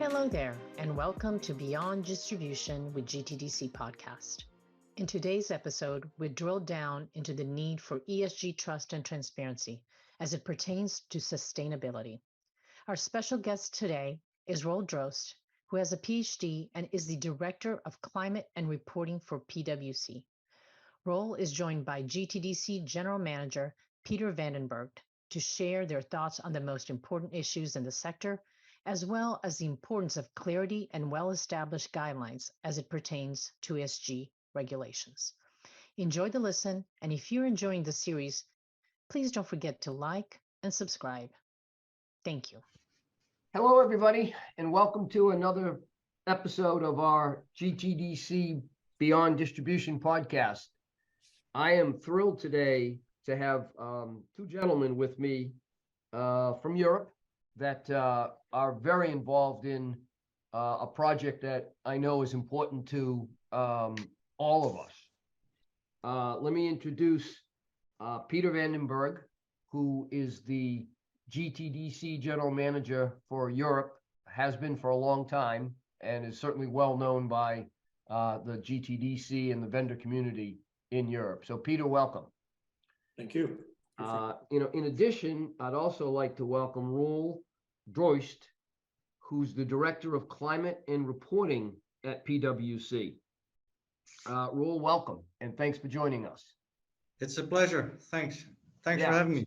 Hello there, and welcome to Beyond Distribution with GTDC Podcast. In today's episode, we drill down into the need for ESG trust and transparency as it pertains to sustainability. Our special guest today is Roel Drost, who has a PhD and is the Director of Climate and Reporting for PwC. Roel is joined by GTDC General Manager Peter Vandenberg to share their thoughts on the most important issues in the sector, as well as the importance of clarity and well-established guidelines as it pertains to ESG regulations. Enjoy the listen, and if you're enjoying the series, please don't forget to like and subscribe. Thank you. Hello, everybody, and welcome to another episode of our GTDC Beyond Distribution podcast. I am thrilled today to have two gentlemen with me from Europe that are very involved in a project that I know is important to all of us. Let me introduce Peter Vandenberg, who is the GTDC General Manager for Europe, has been for a long time, and is certainly well known by the GTDC and the vendor community in Europe. So Peter, welcome. Thank you. In addition, I'd also like to welcome Roel Drost, who's the Director of Climate and Reporting at PwC. Roel, welcome, and thanks for joining us. It's a pleasure. Thanks for having me.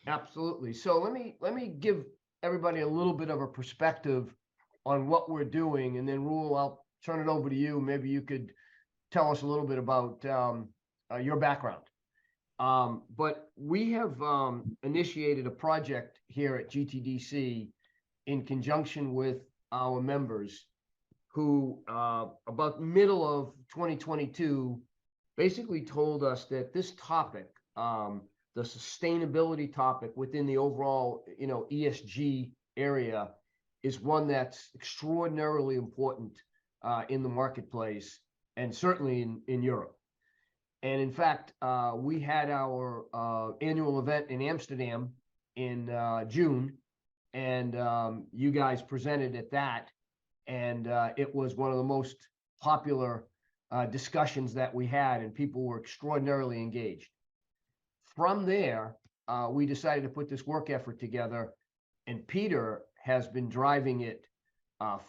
Absolutely. So let me give everybody a little bit of a perspective on what we're doing, and then Roel, I'll turn it over to you. Maybe you could tell us a little bit about your background. But we have initiated a project here at GTDC in conjunction with our members who about middle of 2022 basically told us that this topic, the sustainability topic within the overall ESG area, is one that's extraordinarily important in the marketplace, and certainly in Europe. And in fact, we had our annual event in Amsterdam in June, and you guys presented at that, and it was one of the most popular discussions that we had, and people were extraordinarily engaged. From there, we decided to put this work effort together, and Peter has been driving it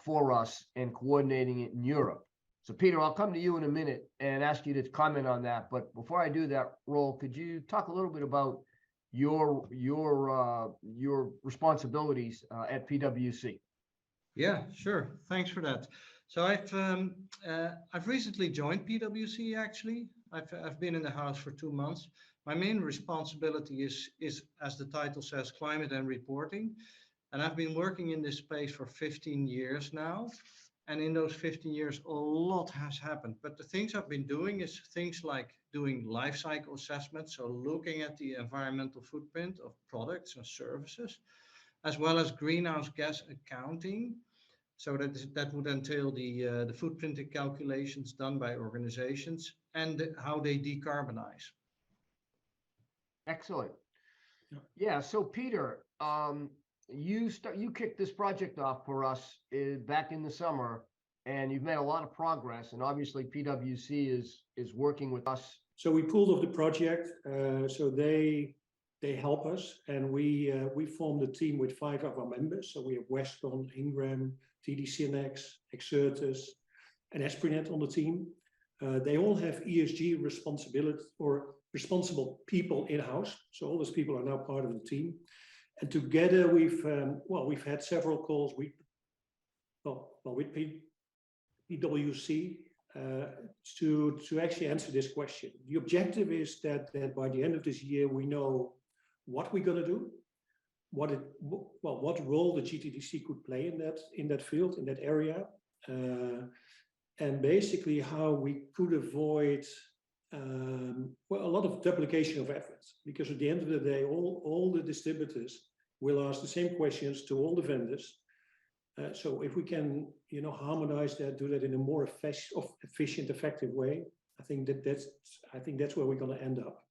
for us and coordinating it in Europe. So Peter, I'll come to you in a minute and ask you to comment on that. But before I do that, Roel, could you talk a little bit about your responsibilities at PwC? Yeah, sure. Thanks for that. So I've recently joined PwC. Actually, I've been in the house for 2 months. My main responsibility is, as the title says, climate and reporting, and I've been working in this space for 15 years now. And in those 15 years, a lot has happened. But the things I've been doing is things like doing life cycle assessments, so looking at the environmental footprint of products and services, as well as greenhouse gas accounting. So that would entail the footprint calculations done by organizations and how they decarbonize. Excellent. Yeah. So Peter, you kicked this project off for us back in the summer, and you've made a lot of progress, and obviously PwC is working with us. So we pulled off the project, so they help us, and we formed a team with 5 of our members. So we have Westcon, Ingram, TDCNX, Exertus, and Esprinet on the team. They all have ESG responsibility or responsible people in-house. So all those people are now part of the team. And together we've had several calls with PwC to actually answer this question. The objective is that by the end of this year we know what we're going to do, what role the GTDC could play in that field, in that area, and basically how we could avoid a lot of duplication of efforts, because at the end of the day, all the distributors will ask the same questions to all the vendors. So if we can, harmonize that, do that in a more efficient, effective way, I think that's where we're going to end up.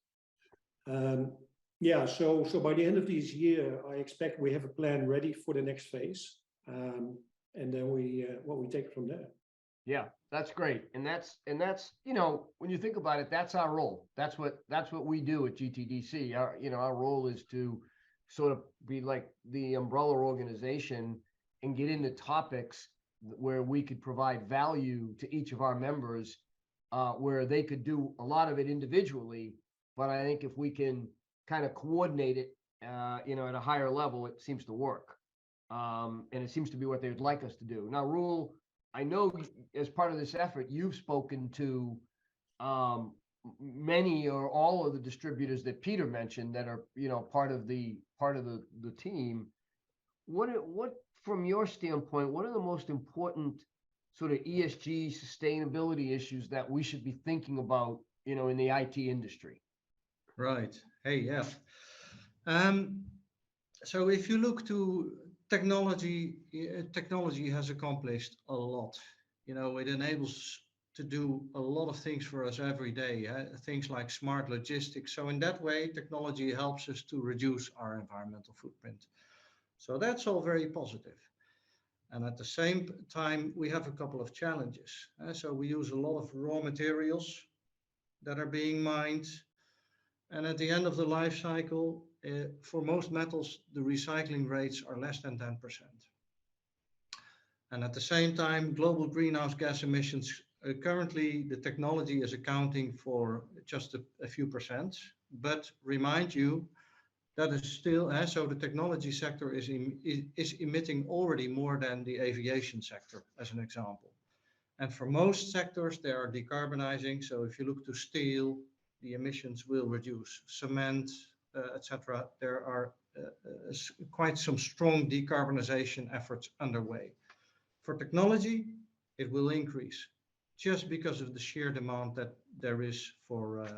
So by the end of this year, I expect we have a plan ready for the next phase. and then we take it from there. Yeah, that's great. And that's, you know, when you think about it, that's our role. That's what we do at GTDC. Our role is to sort of be like the umbrella organization and get into topics where we could provide value to each of our members, where they could do a lot of it individually. But I think if we can kind of coordinate it, you know, at a higher level, it seems to work. And it seems to be what they would like us to do. Now, Roel, I know as part of this effort, you've spoken to many or all of the distributors that Peter mentioned that are, you know, part of the team. What from your standpoint, what are the most important sort of ESG sustainability issues that we should be thinking about, you know, in the IT industry? Right. Hey, yes. So if you look to technology, technology has accomplished a lot. You know, it enables to do a lot of things for us every day, things like smart logistics. So in that way, technology helps us to reduce our environmental footprint. So that's all very positive. And at the same time, we have a couple of challenges. So we use a lot of raw materials that are being mined. And at the end of the life cycle, for most metals, the recycling rates are less than 10%. And at the same time, global greenhouse gas emissions, currently the technology is accounting for just a few percent. But remind you, that is still, so the technology sector is emitting already more than the aviation sector, as an example. And for most sectors, they are decarbonizing. So if you look to steel, the emissions will reduce. Cement, etc. There are quite some strong decarbonization efforts underway. For technology, it will increase just because of the sheer demand that there is for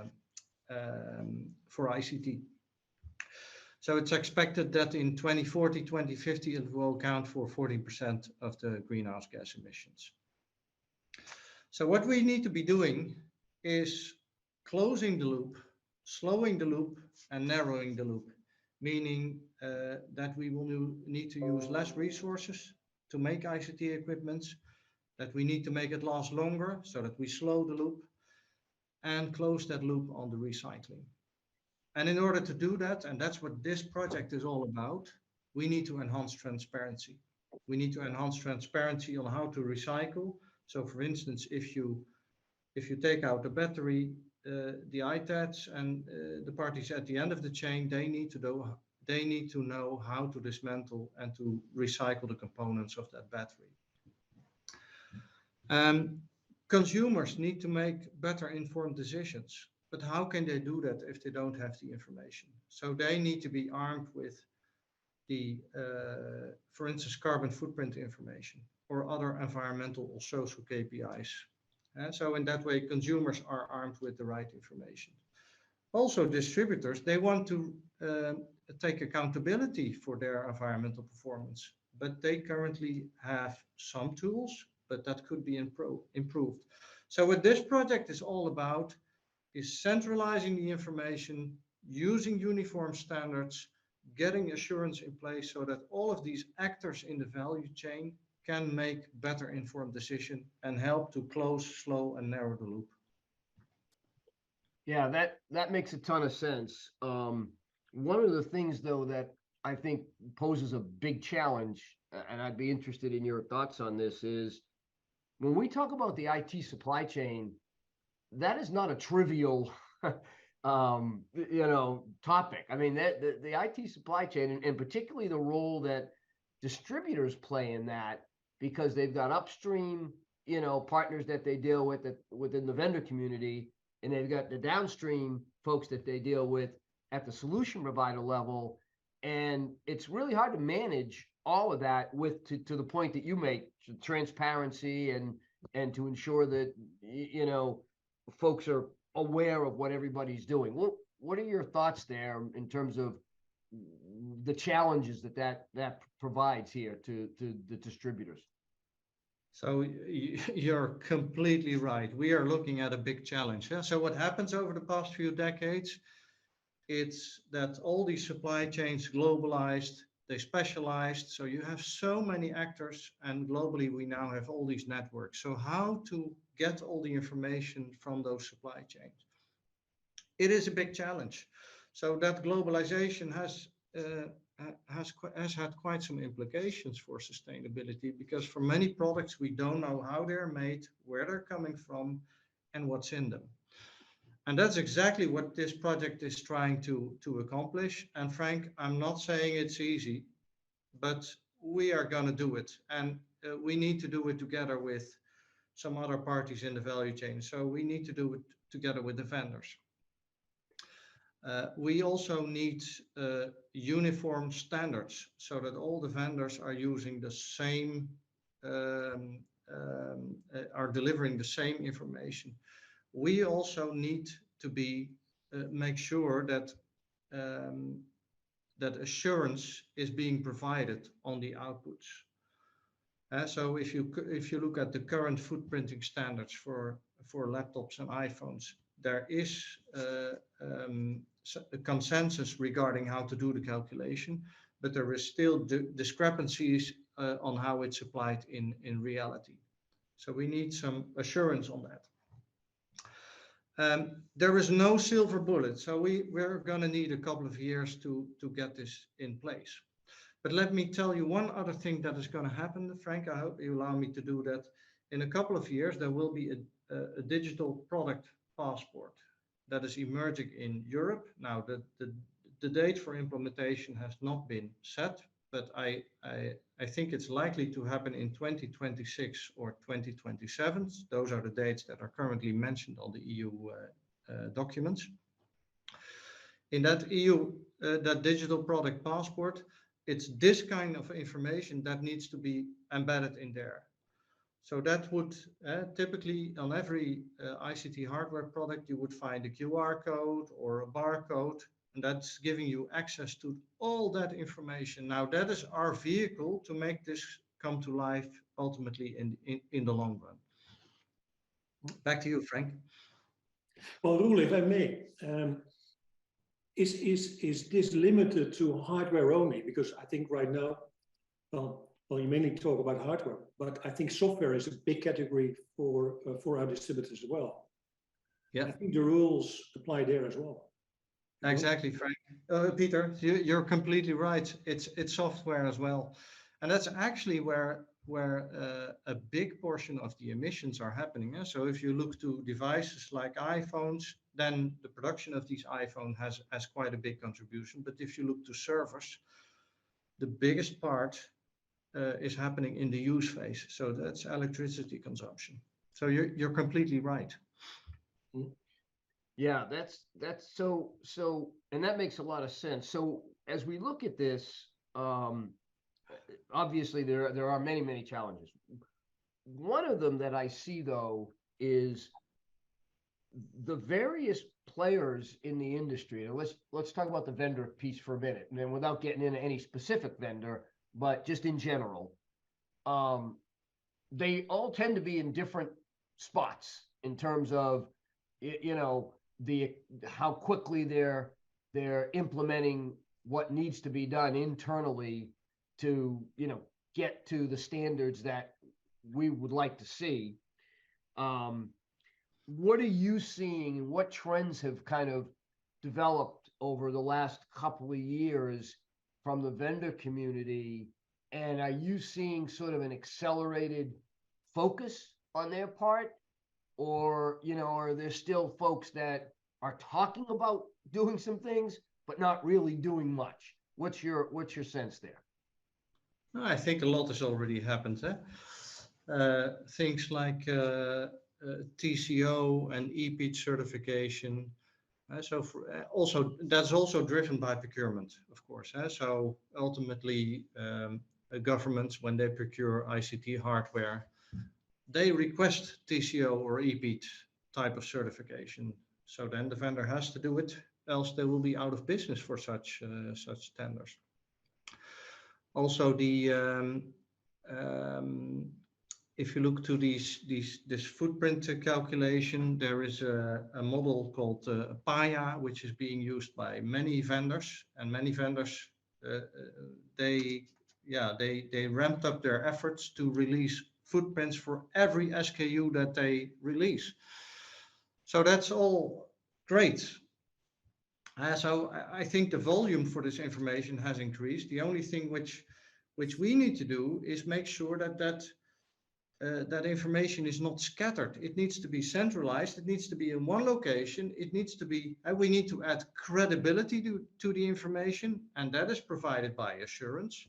ICT. So it's expected that in 2040, 2050, it will account for 40% of the greenhouse gas emissions. So what we need to be doing is closing the loop, slowing the loop, and narrowing the loop, meaning that we will need to use less resources to make ICT equipment, that we need to make it last longer so that we slow the loop and close that loop on the recycling. And in order to do that, and that's what this project is all about, we need to enhance transparency. We need to enhance transparency on how to recycle. So for instance, if you take out the battery, the ITADs and the parties at the end of the chain, they need to know how to dismantle and to recycle the components of that battery. Consumers need to make better informed decisions, but how can they do that if they don't have the information? So they need to be armed with the, for instance, carbon footprint information or other environmental or social KPIs. And so in that way, consumers are armed with the right information. Also, distributors, they want to take accountability for their environmental performance, but they currently have some tools, but that could be improved. So what this project is all about is centralizing the information, using uniform standards, getting assurance in place so that all of these actors in the value chain can make better informed decision and help to close, slow, and narrow the loop. Yeah, that makes a ton of sense. One of the things, though, that I think poses a big challenge, and I'd be interested in your thoughts on this, is when we talk about the IT supply chain, that is not a trivial, topic. I mean, the IT supply chain, and particularly the role that distributors play in that, because they've got upstream, partners that they deal with within the vendor community, and they've got the downstream folks that they deal with at the solution provider level. And it's really hard to manage all of that to the point that you make, transparency and to ensure that, folks are aware of what everybody's doing. What are your thoughts there in terms of the challenges that provides here to the distributors? So you're completely right. We are looking at a big challenge. Yeah? So what happens over the past few decades, it's that all these supply chains globalized, they specialized. So you have so many actors, and globally we now have all these networks. So how to get all the information from those supply chains? It is a big challenge. So that globalization has had quite some implications for sustainability, because for many products we don't know how they're made, where they're coming from, and what's in them. And that's exactly what this project is trying to accomplish. And Frank, I'm not saying it's easy, but we are going to do it. And we need to do it together with some other parties in the value chain. So we need to do it together with the vendors. We also need uniform standards so that all the vendors are using the same, are delivering the same information. We also need to make sure that that assurance is being provided on the outputs. So if you look at the current footprinting standards for laptops and iPhones, there is a consensus regarding how to do the calculation, but there is still discrepancies on how it's applied in reality. So we need some assurance on that. There is no silver bullet, so we're going to need a couple of years to get this in place. But let me tell you one other thing that is going to happen, Frank. I hope you allow me to do that. In a couple of years, there will be a digital product passport that is emerging in Europe. Now, the date for implementation has not been set, but I think it's likely to happen in 2026 or 2027. Those are the dates that are currently mentioned on the EU documents. In that that digital product passport, it's this kind of information that needs to be embedded in there. So that would typically on every ICT hardware product, you would find a QR code or a barcode, and that's giving you access to all that information. Now, that is our vehicle to make this come to life ultimately in the long run. Back to you, Frank. Well, Roel, if I may, is this limited to hardware only? Because I think right now, well, you mainly talk about hardware, but I think software is a big category for our distributors as well. Yeah, I think the rules apply there as well. Exactly, Frank. Peter, you're completely right. It's software as well, and that's actually where a big portion of the emissions are happening. So if you look to devices like iPhones, then the production of these iPhones has quite a big contribution. But if you look to servers, the biggest part is happening in the use phase. So that's electricity consumption. So you're completely right. Yeah, that's so, and that makes a lot of sense. So as we look at this, obviously there are many challenges. One of them that I see though is the various players in the industry. And let's talk about the vendor piece for a minute, and then without getting into any specific vendor, but just in general, they all tend to be in different spots in terms of, you know, how quickly they're implementing what needs to be done internally to, you know, get to the standards that we would like to see. What are you seeing, and what trends have kind of developed over the last couple of years from the vendor community? And are you seeing sort of an accelerated focus on their part? Or, you know, are there still folks that are talking about doing some things, but not really doing much? What's your sense there? I think a lot has already happened. Things like TCO and EPEAT certification. Also that's also driven by procurement, of course. So ultimately, governments, when they procure ICT hardware, they request TCO or EPEAT type of certification. So then the vendor has to do it, else they will be out of business for such tenders. Also, if you look to this footprint calculation, there is a model called PAYA, which is being used by many vendors, and many vendors they ramped up their efforts to release footprints for every SKU that they release. So that's all great. So I think the volume for this information has increased. The only thing which we need to do is make sure that information is not scattered. It needs to be centralized. It needs to be in one location. It needs to be, we need to add credibility to the information, and that is provided by assurance.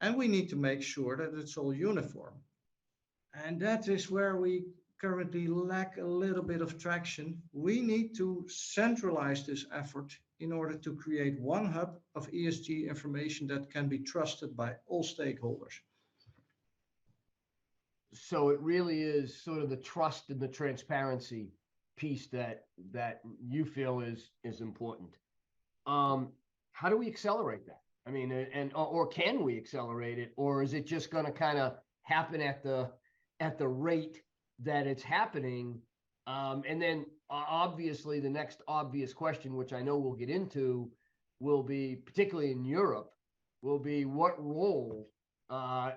And we need to make sure that it's all uniform. And that is where we currently lack a little bit of traction. We need to centralize this effort in order to create one hub of ESG information that can be trusted by all stakeholders. So it really is sort of the trust and the transparency piece that you feel is important. How do we accelerate that? I mean, or can we accelerate it, or is it just going to kind of happen at the rate that it's happening? And then obviously the next obvious question, which I know we'll get into, will be, particularly in Europe, will be what role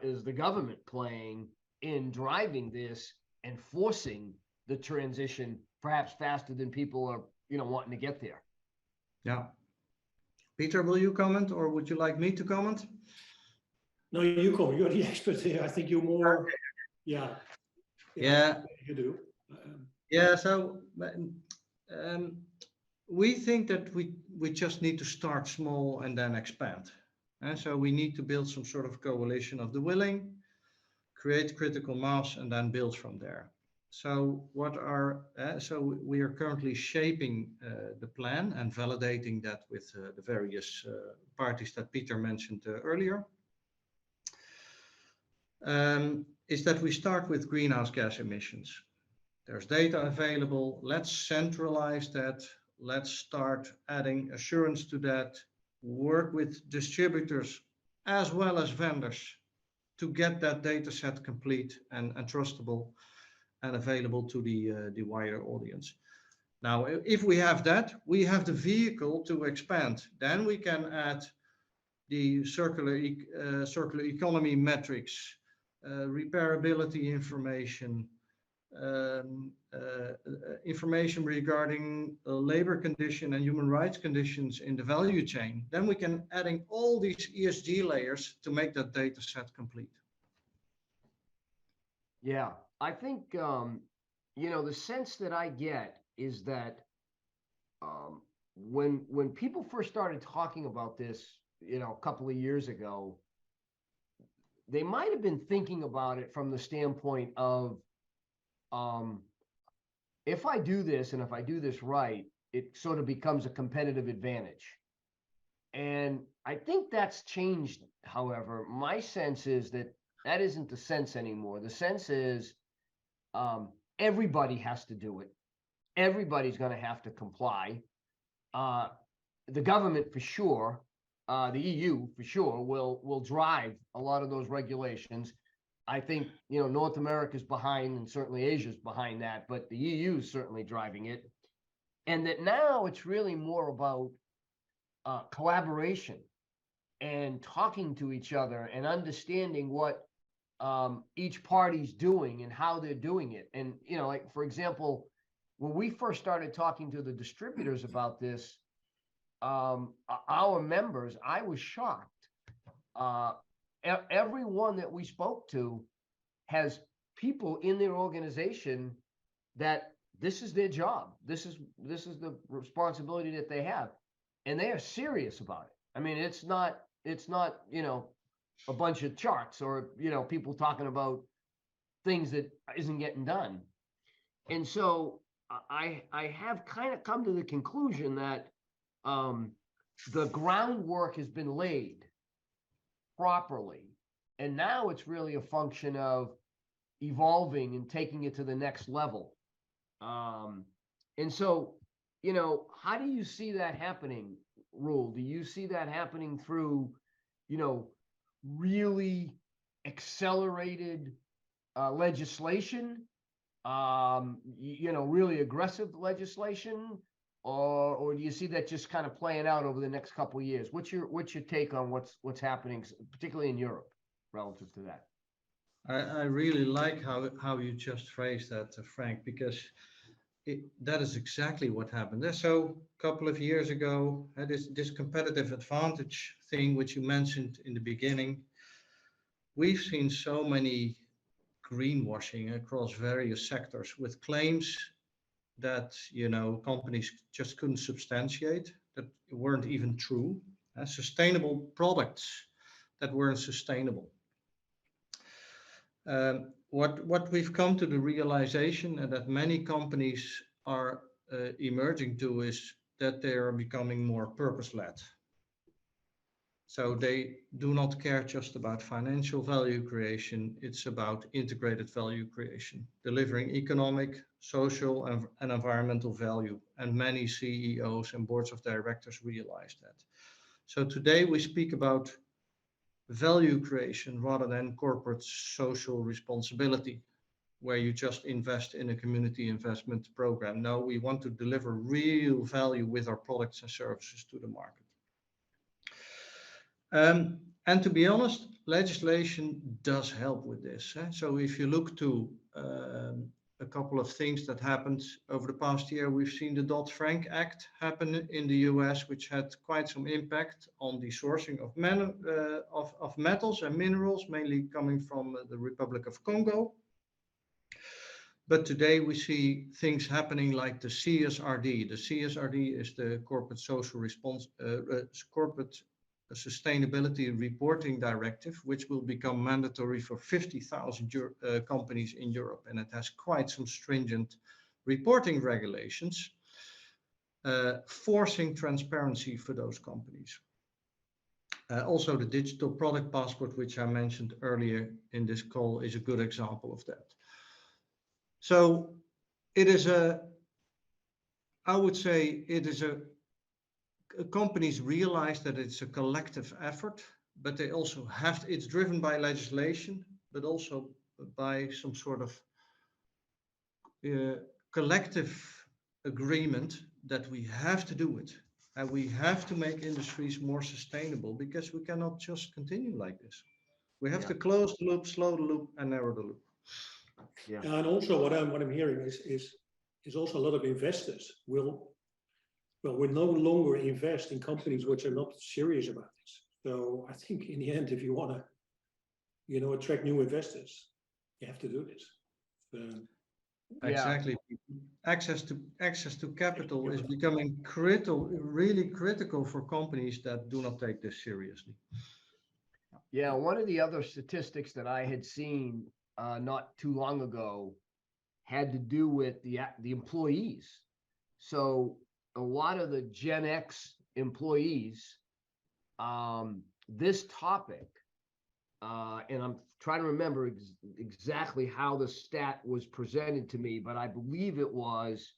is the government playing in driving this and forcing the transition perhaps faster than people are, wanting to get there. Yeah. Peter, will you comment, or would you like me to comment? No, you comment. You're the expert here. I think you're more, yeah. You do. So we think that we just need to start small and then expand. And so we need to build some sort of coalition of the willing, create critical mass, and then build from there. So so we are currently shaping the plan and validating that with the various parties that Peter mentioned earlier. Is that we start with greenhouse gas emissions. There's data available. Let's centralize that. Let's start adding assurance to that. Work with distributors as well as vendors to get that data set complete and trustable and available to the wider audience. Now, if we have that, we have the vehicle to expand. Then we can add the circular economy metrics, repairability information, information regarding labor condition and human rights conditions in the value chain. Then we can adding all these ESG layers to make that data set complete. Yeah, I think, the sense that I get is that when people first started talking about this, a couple of years ago, they might have been thinking about it from the standpoint of, if I do this and if I do this right, it sort of becomes a competitive advantage. And I think that's changed. However, my sense is that isn't the sense anymore. The sense is everybody has to do it. Everybody's going to have to comply. The government for sure, the EU for sure will drive a lot of those regulations. I think, North America's behind, and certainly Asia's behind that, but the EU is certainly driving it. And that now it's really more about collaboration and talking to each other and understanding what each party's doing and how they're doing it. And, like, for example, when we first started talking to the distributors about this, our members, I was shocked. Everyone that we spoke to has people in their organization that this is their job. This is the responsibility that they have, and they are serious about it. I mean, it's not a bunch of charts or people talking about things that isn't getting done. And so I have kind of come to the conclusion that the groundwork has been laid properly, and now it's really a function of evolving and taking it to the next level. And so, how do you see that happening, Roel? Do you see that happening through, really accelerated legislation, really aggressive legislation? or do you see that just kind of playing out over the next couple of years? What's your take on what's happening, particularly in Europe, relative to that? I really like how you just phrased that, Frank, because that is exactly what happened. So a couple of years ago, this competitive advantage thing, which you mentioned in the beginning, we've seen so many greenwashing across various sectors with claims that companies just couldn't substantiate, that weren't even true. Sustainable products that weren't sustainable. What we've come to the realization and that many companies are emerging to is that they are becoming more purpose-led. So they do not care just about financial value creation. It's about integrated value creation, delivering economic, social, and environmental value. And many CEOs and boards of directors realize that. So today we speak about value creation rather than corporate social responsibility, where you just invest in a community investment program. No, we want to deliver real value with our products and services to the market. And to be honest, legislation does help with this. So if you look to a couple of things that happened over the past year, we've seen the Dodd-Frank Act happen in the US, which had quite some impact on the sourcing of metals and minerals, mainly coming from the Republic of Congo. But today we see things happening like the CSRD. The CSRD is the Corporate Social Corporate Sustainability Reporting Directive, which will become mandatory for 50,000 companies in Europe. And it has quite some stringent reporting regulations, forcing transparency for those companies. Also, the digital product passport, which I mentioned earlier in this call, is a good example of that. So it is I would say it is companies realize that it's a collective effort, but they also it's driven by legislation, but also by some sort of collective agreement that we have to do it. And we have to make industries more sustainable because we cannot just continue like this. We have to close the loop, slow the loop, and narrow the loop. Yeah. And also what I'm hearing is also a lot of investors will no longer invest in companies which are not serious about this. So I think in the end, if you want to, attract new investors, you have to do this. Exactly. Access to capital is becoming really critical for companies that do not take this seriously. Yeah, one of the other statistics that I had seen not too long ago had to do with the employees. So a lot of the Gen X employees, this topic, and I'm trying to remember exactly how the stat was presented to me, but I believe it was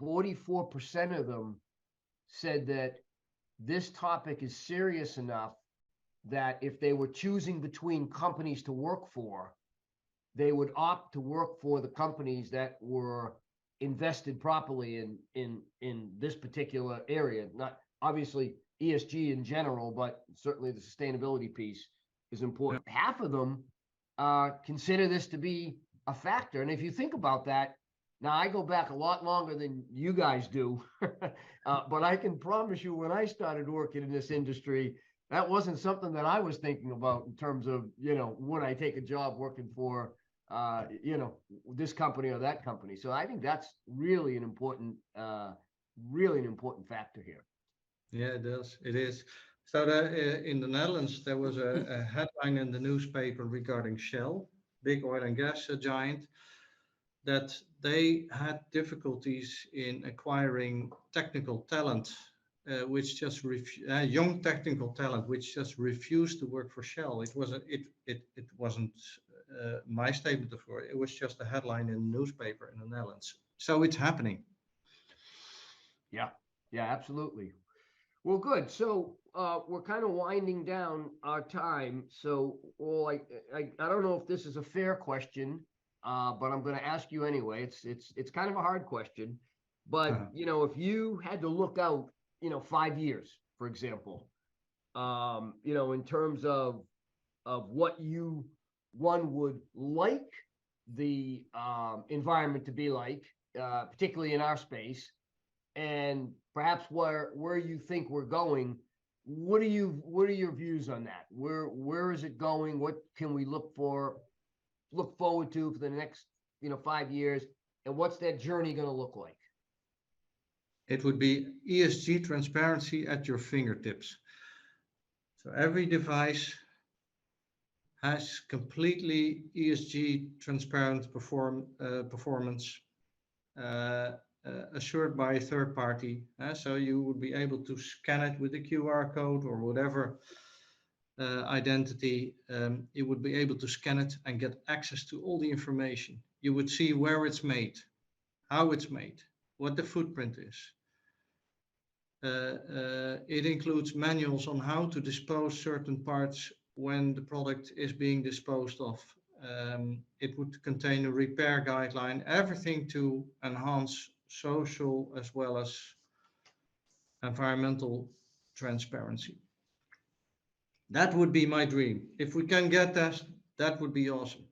44% of them said that this topic is serious enough that if they were choosing between companies to work for, they would opt to work for the companies that were invested properly in this particular area. Not obviously ESG in general, but certainly the sustainability piece is important. Yeah. Half of them consider this to be a factor. And if you think about that, now I go back a lot longer than you guys do, but I can promise you when I started working in this industry, that wasn't something that I was thinking about in terms of, would I take a job working for, this company or that company. So I think that's really an important factor here. Yeah, it is. It is. So in the Netherlands, there was a headline in the newspaper regarding Shell, big oil and gas giant, that they had difficulties in acquiring technical talent, which just young technical talent, which just refused to work for Shell. It wasn't my statement of course. It was just a headline in the newspaper in the Netherlands. So it's happening. Yeah, absolutely. Well, good. So we're kind of winding down our time. So, I don't know if this is a fair question, but I'm going to ask you anyway. It's kind of a hard question. But, Uh-huh. you know, if you had to look out, you know, 5 years, for example, you know, in terms of what one would like the environment to be like, particularly in our space, and perhaps where you think we're going. What are your views on that? Where is it going? What can we look forward to for the next, you know, 5 years? And what's that journey going to look like? It would be ESG transparency at your fingertips. So every device has completely ESG transparent performance assured by a third party. So you would be able to scan it with a QR code or whatever identity. You would be able to scan it and get access to all the information. You would see where it's made, how it's made, what the footprint is. It includes manuals on how to dispose certain parts when the product is being disposed of. It would contain a repair guideline, everything to enhance social as well as environmental transparency. That would be my dream. If we can get that, that would be awesome.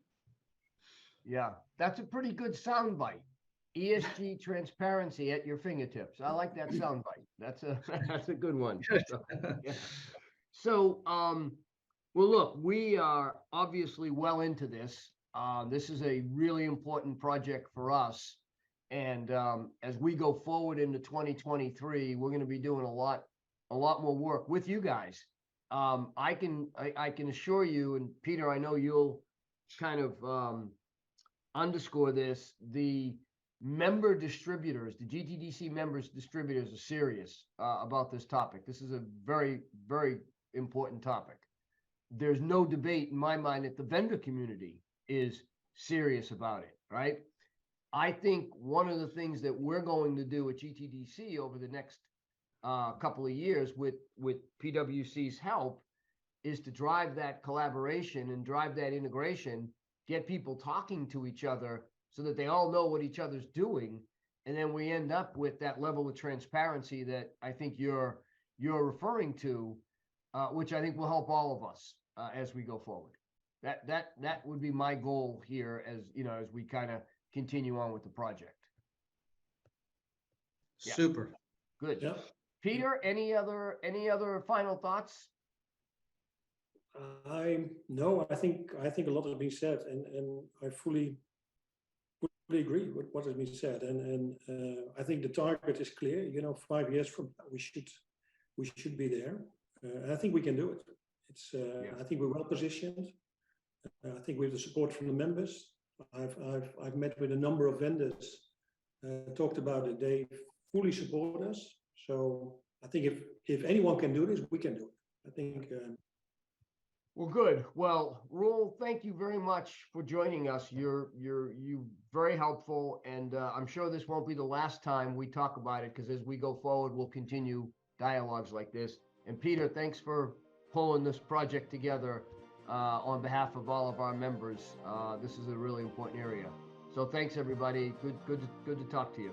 Yeah, that's a pretty good soundbite. ESG transparency at your fingertips. I like that soundbite. That's a good one. So, yeah. So, well, look, we are obviously well into this. This is a really important project for us. And as we go forward into 2023, we're going to be doing a lot more work with you guys. I can assure you, and Peter, I know you'll kind of underscore this, the member distributors, the GTDC members distributors are serious about this topic. This is a very, very important topic. There's no debate in my mind that the vendor community is serious about it, right? I think one of the things that we're going to do at GTDC over the next couple of years with PwC's help is to drive that collaboration and drive that integration, get people talking to each other so that they all know what each other's doing. And then we end up with that level of transparency that I think you're referring to, which I think will help all of us as we go forward. That would be my goal here, as you know, as we kind of continue on with the project. Yeah. Super. Good. Yeah. Peter, any other final thoughts? No, I think a lot has been said, and I fully agree with what has been said, and I think the target is clear. You know, 5 years from now, we should be there. I think we can do it. It's I think we're well positioned. I think we have the support from the members. I've met with a number of vendors, talked about it. They fully support us. So I think if anyone can do this, we can do it. I think. Well, good. Well, Roel, thank you very much for joining us. You're very helpful, and I'm sure this won't be the last time we talk about it, because as we go forward, we'll continue dialogues like this. And Peter, thanks for pulling this project together on behalf of all of our members. This is a really important area. So thanks, everybody. Good to talk to you.